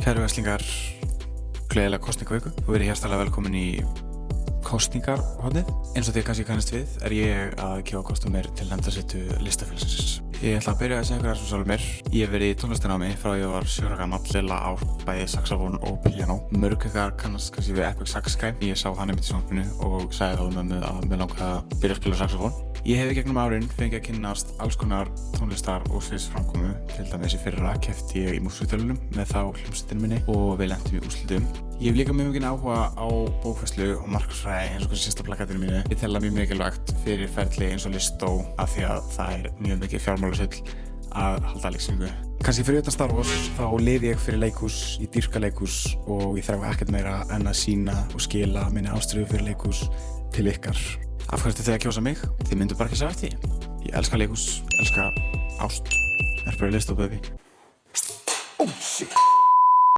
Kæru verslingar, gleðilega kosningaviku og verið hjartanlega velkomin í kosningarhornið. Eins og þið kannski kannast við ég að gefa kostum mér til nefndarsetu listafélagsins. Ég ætla að byrja að segja ykkur aðeins sjálfur mér. Ég hef verið í tónlistarnámi frá ég var 7 ára gamall, lilla á bæði saxófón og píanó. Mörg ykkar kannast kannski við Epic Sax Guy. Ég sá hann einmitt í sjónvarpinu og sagði þá við mömmu að mig langaði að byrja að spila saxófón. Ég hef í gegnum árin fengið að kynnast alls konar tónlistar og sviðsframkomu. Til dæmis í fyrra keppti ég í músíktilraunum með þá hljómsveitinni minni og við lentum í úrslitum. Ég hef líka mjög mikinn áhuga á bókfærslu og markaðsfræði eins og kannski sérsta plakatinu mínu. Ég tel það mjög mikilvægt fyrir ferli eins og listó af því að það er mjög mikið fjármálasvindl að halda leiksýningu. Kannski fyrir utan Star Wars þá lifi ég fyrir leikhús, ég dýrka leikhús og ég þarf ekkert meira en að sýna og skila minni ástríðu fyrir leikhús til ykkar. Af hverju þið að kjósa mig? Þið myndu bara ekki sjá eftir því. Ég elska leikhús, elska ást. Er bara list og baby. Oh shit!